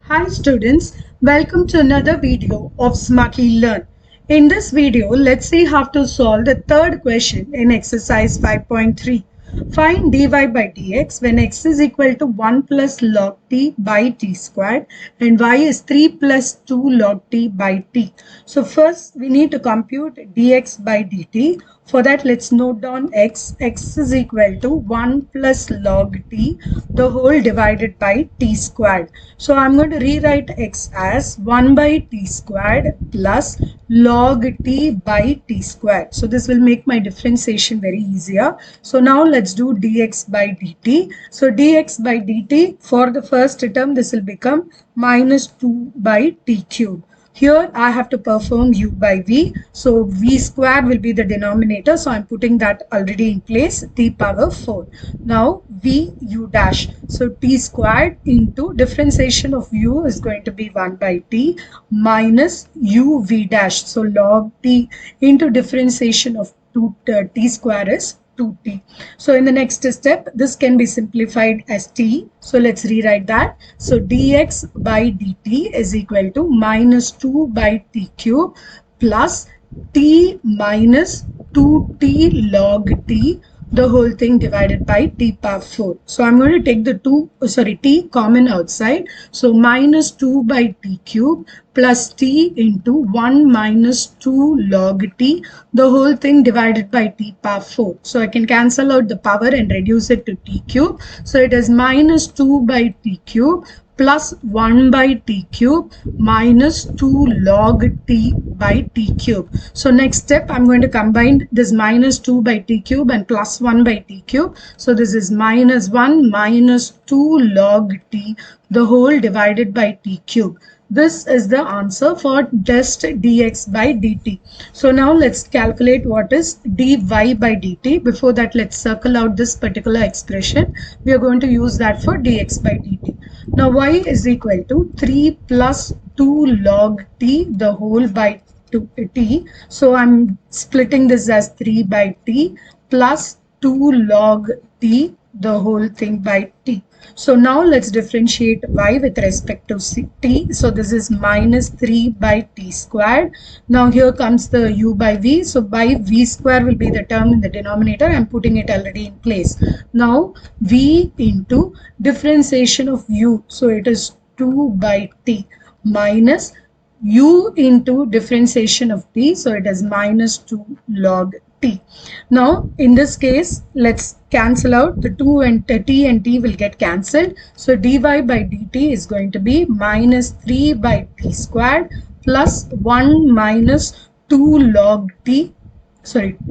Hi students, welcome to another video of Smartly Learn. In this video, let's see how to solve the third question in exercise 5.3. Find dy by dx when x is equal to 1 plus log t by t squared and y is 3 plus 2 log t by t. So first we need to compute dx by dt. For that, let's note down x. X is equal to 1 plus log t, the whole divided by t squared. So I'm going to rewrite x as 1 by t squared plus log t by t squared. So this will make my differentiation very easier. So now let's do dx by dt. So dx by dt, for the first term, this will become minus 2 by t cube. Here I have to perform u by v. So v squared will be the denominator. So I'm putting that already in place, t power 4. Now v u dash. So t squared into differentiation of u is going to be 1 by t minus u v dash. So log t into differentiation of t square is 2t. So in the next step, this can be simplified as t. So let's rewrite that. So dx by dt is equal to minus 2 by t cube plus t minus 2t log t, the whole thing divided by t power 4. So I'm going to take the t common outside. So minus 2 by t cube plus t into 1 minus 2 log t, the whole thing divided by t power 4. So I can cancel out the power and reduce it to t cube. So it is minus 2 by t cube plus 1 by t cube minus 2 log t by t cube. So next step, I'm going to combine this minus 2 by t cube and plus 1 by t cube. So this is minus 1 minus 2 log t, the whole divided by t cube. This is the answer for just dx by dt. So now let's calculate what is dy by dt. Before that, let's circle out this particular expression. We are going to use that for dx by dt. Now y is equal to 3 plus 2 log t, the whole by t. So I'm splitting this as 3 by t plus 2 log t, the whole thing by t. So now let's differentiate y with respect to t. So this is minus 3 by t squared. Now here comes the u by v. So by v square will be the term in the denominator. I'm putting it already in place. Now v into differentiation of u. So it is 2 by t minus u into differentiation of t. So it is minus 2 log t. Now in this case, let's cancel out the 2 and t will get cancelled. So dy by dt is going to be minus 3 by t squared plus 1 minus 2 log t.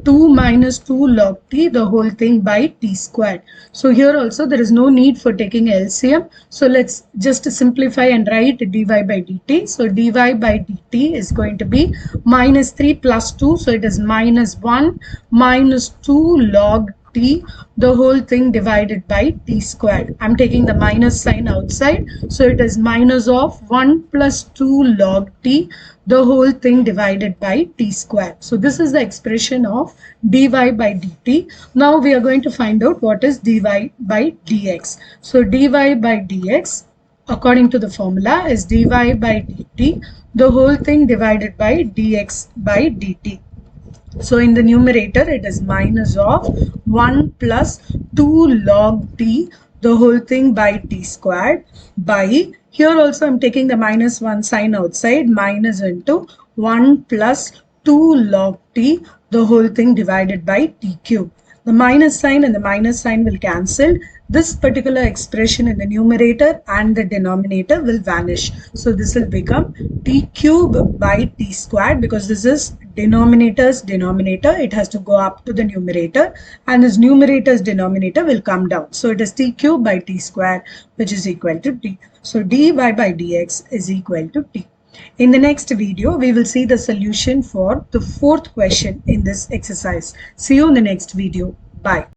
2 minus 2 log t, the whole thing by t squared. So here also there is no need for taking LCM. So let's just simplify and write dy by dt. So dy by dt is going to be minus 3 plus 2. So it is minus 1 minus 2 log t, the whole thing divided by t squared. I'm taking the minus sign outside. So it is minus of 1 plus 2 log t, the whole thing divided by t squared. So this is the expression of dy by dt. Now we are going to find out what is dy by dx. So dy by dx, according to the formula, is dy by dt, the whole thing divided by dx by dt. So in the numerator, it is minus of 1 plus 2 log t, the whole thing by t squared by, here also I'm taking the minus 1 sign outside, minus into 1 plus 2 log t, the whole thing divided by t cube. The minus sign and the minus sign will cancel. This particular expression in the numerator and the denominator will vanish. So this will become t cube by t squared, because this is denominator's denominator. It has to go up to the numerator, and this numerator's denominator will come down. So it is t cube by t squared, which is equal to t. So dy by dx is equal to t. In the next video, we will see the solution for the fourth question in this exercise. See you in the next video. Bye.